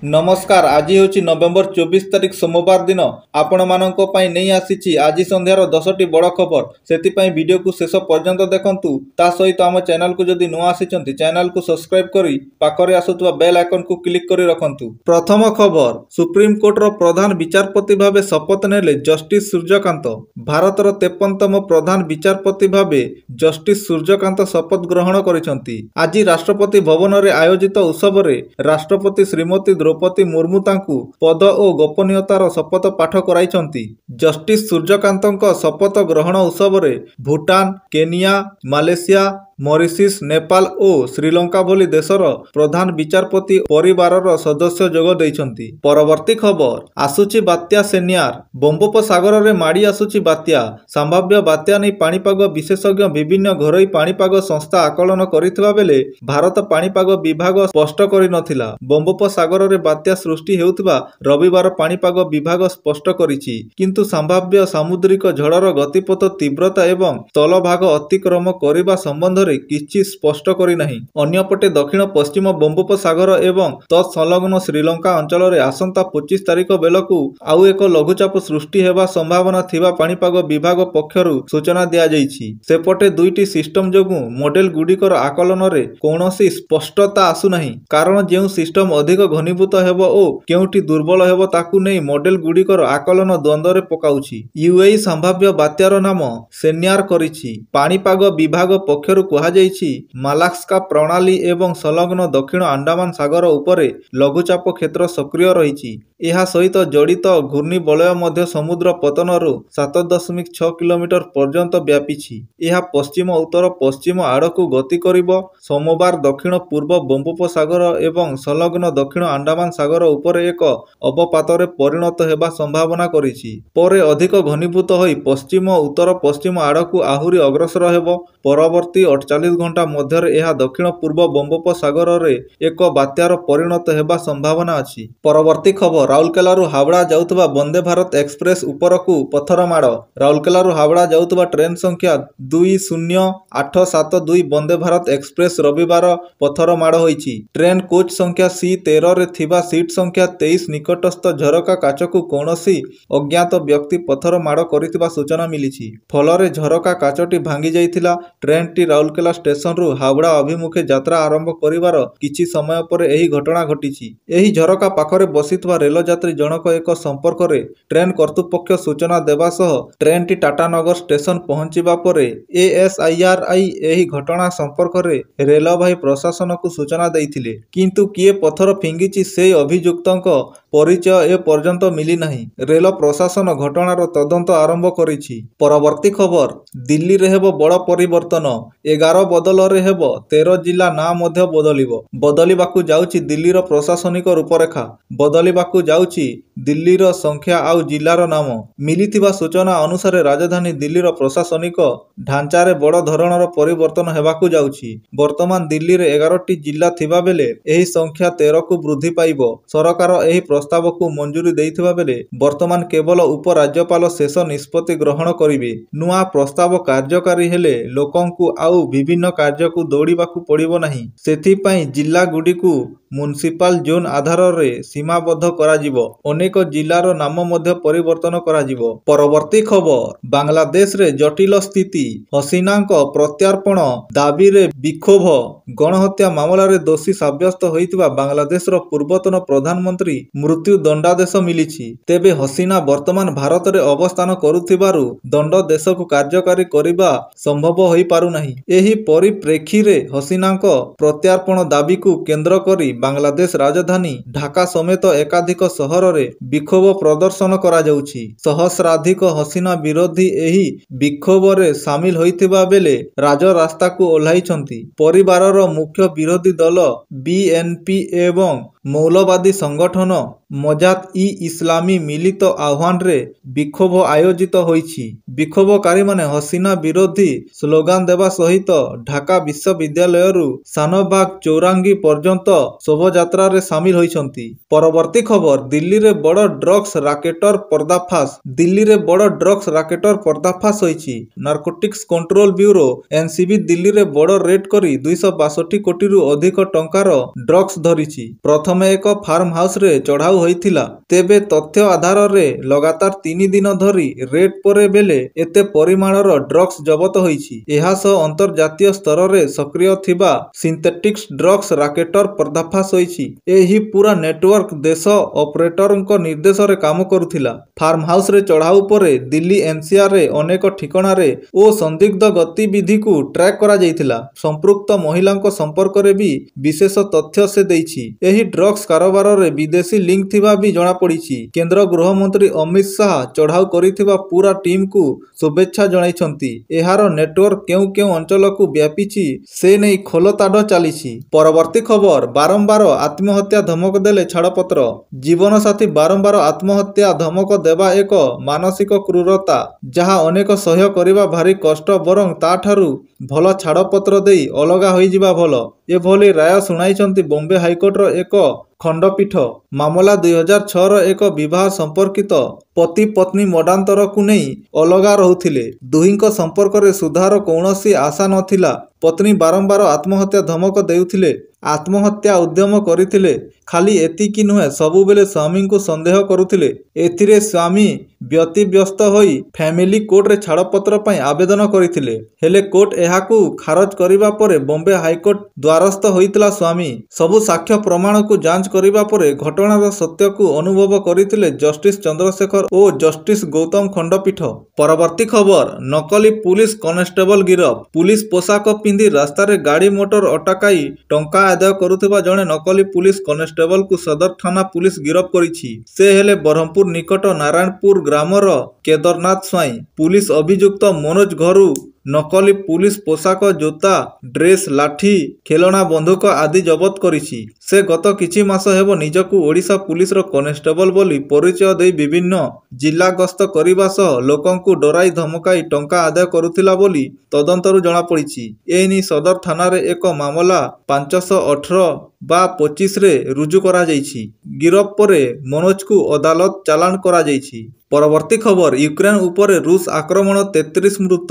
नमस्कार। आज हूँ नवेम्बर 24 तारिख सोमवार दिन आपण मानक नहीं आसी आज संध्यार 10टी बड़ खबर से वीडियो को शेष पर्यंत देखंतु। ता सहित आम चैनल को जदि नुआ आसी चैनल को सब्सक्राइब करी पाखरे आसुवा बेल आइकन को क्लिक करी रखंतु। प्रथम खबर, सुप्रीम कोर्टर प्रधान विचारपति भावे शपथ नेले जस्टिस सूर्यकांत। भारतर 53तम प्रधान विचारपति भावे जस्टिस सूर्यकांत शपथ ग्रहण करिसंती। आज राष्ट्रपति भवन में आयोजित उत्सव में राष्ट्रपति श्रीमती द्रौपदी मुर्मू तांकु पद और गोपनीयतार शपथ पाठ कराइछंती। जस्टिस सूर्यकांतଙ୍କ शपथ ग्रहण उत्सव में भूटान, केनिया, मालेशिया, मॉरिशस, नेपाल और श्रीलंका भली देशर प्रधान विचारपति परिवारर सदस्य जोग देइछंती। परवर्ती खबर, आसुची बात्या सेनियार। बंगोपसागर में माड़ी आसुची बात्या। संभाव्य बात्या नहीं पाणीपाग विशेषज्ञ विभिन्न घरोई पाणीपाग संस्था आकलन करिथिबा बेले भारत पाणीपाग विभाग स्पष्ट करि नथिला। बंगोपसागर में बात्या सृष्टि हेउथिबा रविवार पाणीपाग विभाग स्पष्ट करिछि, किंतु संभाव्य सामुद्रिक झड़र गतिपथ तीव्रता एवं स्थलभाग अतिक्रम करने संबंध किछि स्पष्ट करि नाही। अन्यपटे दक्षिण पश्चिम बंगोपसागर एवं तत्संलग्न श्रीलंका अंचल में आसंता 25 तारिख बेलकु आउ एक लघुचाप सृष्टि हेबा संभावना थिबा पाणीपाग विभाग पक्षरु सूचना दिया जाइछि। सेपटे दुईटी सिस्टम जोगु मॉडल गुडिकर आकलन रे कौनसी स्पष्टता आसु नाही, कारण जेउ सिस्टम अधिक घनीभूत हेबो ओ केउटी दुर्बल हेबो ताकू नै मॉडल गुडिकर आकलन द्वंद्व रे पकाउछि। यूएई संभाव्य बात्यार नाम सेन्यार करिछि। पाणीपाग विभाग पक्षरु मालास्का प्रणाली एवं संलग्न दक्षिण अंडमान सागर उपरे लघुचाप क्षेत्र सक्रिय रही। यह सहित जड़ित घूर्णिबलय मध्य समुद्र पतनरु 7.6 किलोमीटर पर्यंत व्यापी। यह पश्चिम उत्तर पश्चिम आड़कू गति करिब। सोमवार दक्षिण पूर्व बंगोपसागर एवं संलग्न दक्षिण अंडमान सागर उपरे एक अवपातरे परिणत हेबा संभावना करिछि। परे अधिक घनीभूत होई पश्चिम उत्तर पश्चिम आड़कू आहुरी अग्रसर हेबो। परवर्ती 48 घंटा मध्य यह दक्षिण पूर्व बंगोपसागर रे एक बात्यार परिणत हेबा संभावना अछि। परवर्ती खबर, राउरकेलारू हावड़ा जाउतबा वंदे भारत एक्सप्रेस उपरकू पत्थर माड़। राउरकेलारू हावड़ा जाउतबा ट्रेन संख्या 20872 वंदे भारत एक्सप्रेस रविवार पत्थर माड़ होइछि। ट्रेन कोच संख्या C13 रे थिबा सीट संख्या 23 निकटस्थ झरका काचकू कौनसी अज्ञात व्यक्ति पत्थर माड़ करितिबा सूचना मिलिछि। फलरे झरका काचटी भांगी जाइथिला। ट्रेन टी राउरकेला स्टेशन रु हावड़ा अभिमुखे यात्रा आरंभ करिवार किछि समय पर एही घटना घटिछि। एही झरका पाखरे बसितवा रेल यात्री जनक एक संपर्क रे ट्रेन कर्तृपक्ष सूचना देबा सह ट्रेन टी टाटानगर स्टेशन पहुंचिबा परे एएसआईआरआई एही घटना संपर्क रे रेलवाई प्रशासन को सूचना देइथिले, किंतु किए पत्थर फिंगिछि से अभियुक्तक परिचय ए पर्यंत मिली नाही। रेल प्रशासन घटनार तदंत आरंभ करिछि। परवर्ती खबर, दिल्ली रे हेबो बड़ परिवर्तन। 11 बदल रे हेबो 13 जिला ना मध्य बदलिबो। बदलिबाकू जाउछि दिल्लीर प्रशासनिक रूपरेखा। बदलिबाकू जाउछि दिल्लीर संख्या आउ जिलार नाम। मिलिथिबा सूचना अनुसार राजधानी दिल्लीर प्रशासनिक ढांचारे बड़ धरणर परिवर्तन हेबाकू जाउछि। वर्तमान दिल्ली रे 11टी जिला थिबा बेले एही संख्या 13 को वृद्धि पाइबो। सरकार एही प्रस्ताव को मंजूरी देइथिबा बेले वर्तमान केवल उपराज्यपाल शेष निष्पत्ति ग्रहण करिवे। नुआ प्रस्ताव कार्यकारी हेले लोकंकु आउ विभिन्न कार्य को दौड़ाकू पड़ो नहीं। सेथिपाई जिला गुड़िकू म्युनिसिपल जोन आधार रे सीमाबद्ध कराजिबो। अनेक जिलार नाम मध्य परिवर्तन कराजिबो। परवर्ती खबर, बांग्लादेश रे जटिल स्थिति। हसीनांक प्रत्यार्पण दाबी रे विक्षोभ। गणहत्या मामला रे दोषी साब्यस्त होइतिबा बांग्लादेश रो पूर्वतन प्रधानमंत्री मृत्यु दंडादेश मिलिछि। तेबे हसीना वर्तमान भारत रे अवस्थान करुथिबारु दंड देश को कार्यकारी करिबा संभव होई पारु नाही। एही परिप्रेक्षी रे हसीनांक प्रत्यार्पण दाबी को केंद्र करी बांग्लादेश राजधानी ढाका समेत एकाधिक सहर रे विक्षोभ प्रदर्शन करा जाउछि। सहस्राधिक हसीना विरोधी एही विक्षोभ रे शामिल होइथिबा बेले राजरास्ता को ओह्लाइछंती। परिवारर मुख्य विरोधी दल बीएनपी एवं मौलवादी संगठन मजात इ इस्लामी मिलित आह्वान रे विक्षोभ आयोजित होइछि। विक्षोभकारी माने हसीना विरोधी स्लोगान देवा सहित ସହିତ ଢାକା ବିଶ୍ୱବିଦ୍ୟାଳୟରୁ ଶାନବାଗ ଚୌରାଙ୍ଗୀ ପର୍ଯ୍ୟନ୍ତ ଶୋଭାଯାତ୍ରାରେ ସାମିଲ ହୋଇଛନ୍ତି। ପରବର୍ତ୍ତୀ ଖବର, ଦିଲ୍ଲୀରେ ବଡ଼ ଡ୍ରଗ୍ସ ରାକେଟର ପର୍ଦ୍ଦାଫାଶ। ଦିଲ୍ଲୀରେ ବଡ଼ ଡ୍ରଗ୍ସ ରାକେଟର ପର୍ଦ୍ଦାଫାଶ ହୋଇଛି। ନାର୍କୋଟିକ୍ସ କଣ୍ଟ୍ରୋଲ ବ୍ୟୁରୋ ଏନସିବି ଦିଲ୍ଲୀରେ ବଡ଼ ରେଡ୍ କରି 262 କୋଟିରୁ ଅଧିକ ଟଙ୍କାର ଡ୍ରଗ୍ସ ଧରିଛି। ପ୍ରଥମେ ଏକ ଫାର୍ମ ହାଉସରେ ଚଢ଼ାଉ ହୋଇଥିଲା। ତେବେ ତଥ୍ୟ ଆଧାରରେ ଲଗାତାର 3 ଦିନ ଧରି ରେଡ୍ ପରେ ବେଲେ ଏତେ ପରିମାଣର ଡ୍ରଗ୍ସ ଜବତ ହୋଇଛି। ଏହା ସହ ଅନ୍ତର୍ଜାତୀୟ ସ୍ତରରେ ସକ୍ରିୟ ଥିବା ସିନ୍ଥେଟିକ୍ସ ଡ୍ରଗ୍ସ ରାକେଟର ପର୍ଦ୍ଦାଫାଶ ହୋଇଛି। ଏହି ପୁରା ନେଟୱାର୍କ ଦେଶ ଅପରେଟରଙ୍କ ନିର୍ଦ୍ଦେଶରେ କାମ କରୁଥିଲା। ଫାର୍ମ ହାଉସରେ ଚଢ଼ାଉ ପରେ ଦିଲ୍ଲୀ ଏନସିଆରରେ ଅନେକ ଠିକଣାରେ ଓ ସନ୍ଦିଗ୍ଧ ଗତିବିଧିକୁ ଟ୍ରାକ୍ କରାଯାଇଥିଲା। ସମ୍ପୃକ୍ତ ମହିଳାଙ୍କ ସମ୍ପର୍କରେ ବି ବିଶେଷ ତଥ୍ୟ ସେ ଦେଇଛି। ଏହି ଡ୍ରଗ୍ସ କାରବାରରେ ବିଦେଶୀ ଲିଙ୍କ ଥିବା ବି ଜଣାପଡ଼ିଛି। କେନ୍ଦ୍ର ଗୃହମନ୍ତ୍ରୀ ଅମିତ ଶାହ ଚଢ଼ାଉ କରିଥିବା ପୁରା ଟିମ୍କୁ ଶୁଭେଚ୍ଛା ଜଣାଇଛନ୍ତି। ଏହାର ନେଟୱାର୍କ କେଉଁ କେଉଁ ଅଞ୍ଚଳକୁ ବ୍ୟାପିଛି ସେ ନେଇ ଖୋଲତାଡ଼ ଚାଲିଛି। ପରବର୍ତ୍ତୀ ଖବର, ବାରମ୍ବାର ଆତ୍ମହତ୍ୟା ଧମକ ଦେଲେ ଛାଡ଼ପତ୍ର। ଜୀବନସାଥୀ ବାରମ୍ବାର ଆତ୍ମହତ୍ୟା ଧମକ ଦେବା ଏକ ମାନସିକ କ୍ରୂରତା, ଯାହା ଅନେକ ସହ୍ୟ କରିବା ଭାରି କଷ୍ଟ। ବରଂ ତାଠାରୁ ଭଲ ଛାଡ଼ପତ୍ର ଦେଇ ଅଲଗା ହୋଇଯିବା ଭଲ। ଏଭଳି ରାୟ ଶୁଣାଇଛନ୍ତି ବମ୍ବେ ହାଇକୋର୍ଟର ଏକ ଖଣ୍ଡପୀଠ। ମାମଲା 2006ର ଏକ ବିବାହ ସମ୍ପର୍କିତ ପତି ପତ୍ନୀ ମଡାନ୍ତରକୁ ନେଇ ଅଲଗା ରହୁଥିଲେ। ଦୁହିଁଙ୍କ ସମ୍ପର୍କରେ ସୁଧାର କୌଣସି ଆଶା ନଥିଲା। ପତ୍ନୀ ବାରମ୍ବାର ଆତ୍ମହତ୍ୟା ଧମକ ଦେଉଥିଲେ, ଆତ୍ମହତ୍ୟା ଉଦ୍ୟମ କରିଥିଲେ। ଖାଲି ଏତିକି ନୁହେଁ, ସବୁବେଳେ ସ୍ୱାମୀଙ୍କୁ ସନ୍ଦେହ କରୁଥିଲେ। ଏଥିରେ ସ୍ୱାମୀ ବ୍ୟତିବ୍ୟସ୍ତ ହୋଇ ଫ୍ୟାମିଲି କୋର୍ଟରେ ଛାଡ଼ପତ୍ର ପାଇଁ ଆବେଦନ କରିଥିଲେ। ହେଲେ କୋର୍ଟ ଏହାକୁ ଖାରଜ କରିବା ପରେ ବମ୍ବେ ହାଇକୋର୍ଟ ଦ୍ୱାରସ୍ଥ ହୋଇଥିଲା ସ୍ୱାମୀ। ସବୁ ସାକ୍ଷ୍ୟ ପ୍ରମାଣକୁ ଯାଞ୍ଚ କରିବା ପରେ ଘଟଣାର ସତ୍ୟକୁ ଅନୁଭବ କରିଥିଲେ ଜଷ୍ଟିସ ଚନ୍ଦ୍ରଶେଖର ଓ ଜଷ୍ଟିସ ଗୌତମ ଖଣ୍ଡପୀଠ। ପରବର୍ତ୍ତୀ ଖବର, ନକଲି ପୁଲିସ କନେଷ୍ଟବଳ ଗିରଫ। ପୁଲିସ ପୋଷାକ ପିନ୍ଧି ରାସ୍ତାରେ ଗାଡ଼ି ମୋଟର ଅଟକାଇ ଟଙ୍କା ଆଦାୟ କରୁଥିବା ଜଣେ ନକଲି ପୁଲିସ କନେଷ୍ଟବଳକୁ ସଦର ଥାନା ପୁଲିସ ଗିରଫ କରିଛି। ସେ ହେଲେ ବ୍ରହ୍ମପୁର ନିକଟ ନାରାୟଣପୁର ଗ୍ରାମର କେଦାରନାଥ ସ୍ୱାଇଁ। ପୁଲିସ ଅଭିଯୁକ୍ତ ମନୋଜ ଘରୁ ନକଲି ପୁଲିସ ପୋଷାକ, ଜୋତା, ଡ୍ରେସ୍, ଲାଠି, ଖେଳଣା ବନ୍ଧୁକ ଆଦି ଜବତ କରିଛି। ସେ ଗତ କିଛି ମାସ ହେବ ନିଜକୁ ଓଡ଼ିଶା ପୁଲିସର କନେଷ୍ଟବଳ ବୋଲି ପରିଚୟ ଦେଇ ବିଭିନ୍ନ ଜିଲ୍ଲା ଗସ୍ତ କରିବା ସହ ଲୋକଙ୍କୁ ଡରାଇ ଧମକାଇ ଟଙ୍କା ଆଦାୟ କରୁଥିଲା ବୋଲି ତଦନ୍ତରୁ ଜଣାପଡ଼ିଛି। ଏନେଇ ସଦର ଥାନାରେ ଏକ ମାମଲା 518/25ରେ ରୁଜୁ କରାଯାଇଛି। ଗିରଫ ପରେ ମନୋଜକୁ ଅଦାଲତ ଚାଲାଣ କରାଯାଇଛି। ପରବର୍ତ୍ତୀ ଖବର, ୟୁକ୍ରେନ ଉପରେ ରୁଷ ଆକ୍ରମଣ, 33 ମୃତ।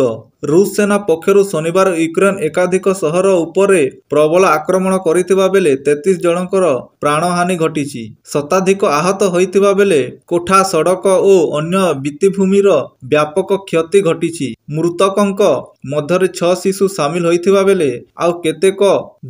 ରୁଷ ସେନା ପକ୍ଷରୁ ଶନିବାର ୟୁକ୍ରେନ ଏକାଧିକ ସହର ଉପରେ ପ୍ରବଳ ଆକ୍ରମଣ କରିଥିବା ବେଳେ 33 ଜଣଙ୍କର ପ୍ରାଣହାନି ଘଟିଛି। ଶତାଧିକ ଆହତ ହୋଇଥିବା ବେଳେ କୋଠା, ସଡ଼କ ଓ ଅନ୍ୟ ଭିତ୍ତିଭୂମିର ବ୍ୟାପକ କ୍ଷତି ଘଟିଛି। ମୃତକଙ୍କ ମଧ୍ୟରେ 6 ଶିଶୁ ସାମିଲ ହୋଇଥିବା ବେଳେ ଆଉ କେତେକ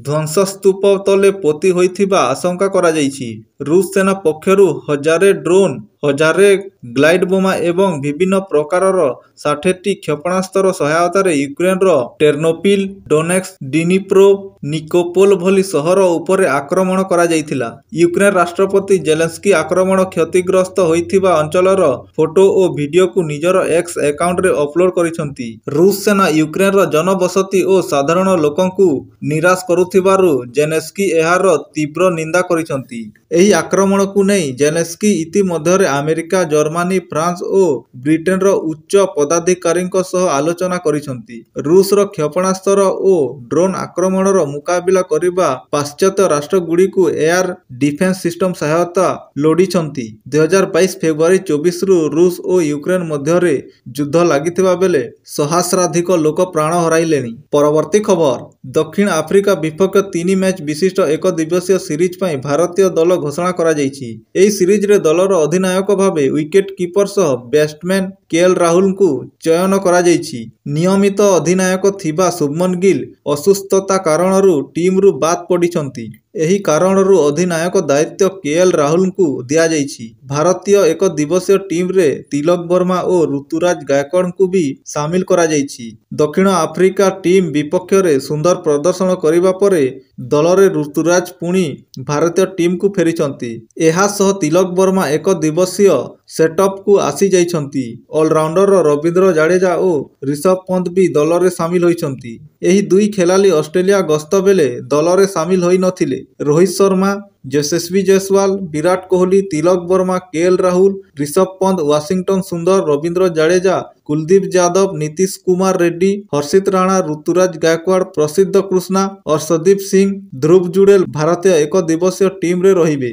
ଧ୍ୱଂସସ୍ତୂପ ତଳେ ପୋତି ହୋଇଥିବା ଆଶଙ୍କା କରାଯାଇଛି। ରୁଷ ସେନା ପକ୍ଷରୁ 1000 ଡ୍ରୋନ୍, 1000 ଗ୍ଲାଇଡ ବୋମା ଏବଂ ବିଭିନ୍ନ ପ୍ରକାରର 60ଟି କ୍ଷେପଣାସ୍ତ୍ର ସହାୟତାରେ ୟୁକ୍ରେନର ଟେର୍ନୋପିଲ୍, ଡୋନେଟ୍ସ୍କ, ଡିନିପ୍ରୋ, ନିକୋପୋଲ ଭଳି ସହର ଉପରେ ଆକ୍ରମଣ କରାଯାଇଥିଲା। ୟୁକ୍ରେନ ରାଷ୍ଟ୍ରପତି ଜେଲେନ୍ସ୍କି ଆକ୍ରମଣ କ୍ଷତିଗ୍ରସ୍ତ ହୋଇଥିବା ଅଞ୍ଚଳର ଫଟୋ ଓ ଭିଡିଓକୁ ନିଜର ଏକ୍ସ ଆକାଉଣ୍ଟରେ ଅପଲୋଡ କରିଛନ୍ତି। ରୁଷ ସେନା ୟୁକ୍ରେନର ଜନବସତି ଓ ସାଧାରଣ ଲୋକଙ୍କୁ ନିରାଶ କରୁଥିବାରୁ ଜେଲେନ୍ସ୍କି ଏହାର ତୀବ୍ର ନିନ୍ଦା କରିଛନ୍ତି। ଏହି ଆକ୍ରମଣକୁ ନେଇ ଜେଲେନ୍ସ୍କି ଇତିମଧ୍ୟରେ ଆମେରିକା, ଜର୍ମାନୀ, ଫ୍ରାନ୍ସ ଓ ବ୍ରିଟେନର ଉଚ୍ଚ ପଦାଧିକାରୀଙ୍କ ସହ ଆଲୋଚନା କରିଛନ୍ତି। ରୁଷର କ୍ଷେପଣାସ୍ତ୍ର ଓ ଡ୍ରୋନ୍ ଆକ୍ରମଣର ମୁକାବିଲା କରିବା ପାଶ୍ଚାତ୍ୟ ରାଷ୍ଟ୍ରଗୁଡ଼ିକୁ ଏୟାର ଡିଫେନ୍ସ ସିଷ୍ଟମ ସହାୟତା ଲୋଡ଼ିଛନ୍ତି। 2022 ଫେବୃଆରୀ 24ରୁ ରୁଷ ଓ ୟୁକ୍ରେନ ମଧ୍ୟରେ ଯୁଦ୍ଧ ଲାଗିଥିବା ବେଳେ ସହସ୍ରାଧିକ ଲୋକ ପ୍ରାଣ ହରାଇଲେଣି। ପରବର୍ତ୍ତୀ ଖବର, ଦକ୍ଷିଣ ଆଫ୍ରିକା ବିପକ୍ଷ 3 ମ୍ୟାଚ୍ ବିଶିଷ୍ଟ ଏକ ଦିବସୀୟ ସିରିଜ ପାଇଁ ଭାରତୀୟ ଦଳ ଘୋଷଣା କରାଯାଇଛି। ଏହି ସିରିଜରେ ଦଳର ଅଧିନାୟକ ଭାବେ ୱିକେଟ୍ କିପର ସହ ବ୍ୟାଟ୍ସମ୍ୟାନ୍ କେଏଲ୍ ରାହୁଲଙ୍କୁ ଚୟନ କରାଯାଇଛି। ନିୟମିତ ଅଧିନାୟକ ଥିବା ଶୁଭମନ ଗିଲ୍ ଅସୁସ୍ଥତା କାରଣରୁ ଟିମ୍ରୁ ବାଦ୍ ପଡ଼ିଛନ୍ତି। ଏହି କାରଣରୁ ଅଧିନାୟକ ଦାୟିତ୍ୱ କେଏଲ୍ ରାହୁଲଙ୍କୁ ଦିଆଯାଇଛି। ଭାରତୀୟ ଏକ ଦିବସୀୟ ଟିମ୍ରେ ତିଲକ ବର୍ମା ଓ ଋତୁରାଜ ଗାୟକୱାଡଙ୍କୁ ବି ସାମିଲ କରାଯାଇଛି। ଦକ୍ଷିଣ ଆଫ୍ରିକା ଟିମ୍ ବିପକ୍ଷରେ ସୁନ୍ଦର ପ୍ରଦର୍ଶନ କରିବା ପରେ ଦଳରେ ଋତୁରାଜ ପୁଣି ଭାରତୀୟ ଟିମ୍କୁ ଫେରିଛନ୍ତି। ଏହା ସହ ତିଲକ ବର୍ମା ଏକ ଦିବସୀୟ ସେଟଅପ୍କୁ ଆସିଯାଇଛନ୍ତି। ଅଲରାଉଣ୍ଡର ରବୀନ୍ଦ୍ର ଜାଡେଜା ଓ ରିଷଭ ପନ୍ତ ବି ଦଳରେ ସାମିଲ ହୋଇଛନ୍ତି। ଏହି ଦୁଇ ଖେଳାଳି ଅଷ୍ଟ୍ରେଲିଆ ଗସ୍ତ ବେଳେ ଦଳରେ ସାମିଲ ହୋଇନଥିଲେ। ରୋହିତ ଶର୍ମା, ଯଶସ୍ୱୀ ଜୟସୱାଲ, ବିରାଟ କୋହଲି, ତିଲକ ବର୍ମା, କେଏଲ ରାହୁଲ, ରିଷଭ ପନ୍ତ, ୱାଶିଂଟନ ସୁନ୍ଦର, ରବୀନ୍ଦ୍ର ଜାଡେଜା, କୁଲଦୀପ ଯାଦବ, ନୀତିଶ କୁମାର ରେଡ୍ଡି, ହର୍ଷିତ ରାଣା, ଋତୁରାଜ ଗାୟକୱାଡ, ପ୍ରସିଦ୍ଧ କୃଷ୍ଣା, ଅର୍ଶଦୀପ ସିଂ, ଧ୍ରୁବ ଜୁଡେଲ ଭାରତୀୟ ଏକ ଦିବସୀୟ ଟିମ୍ରେ ରହିବେ।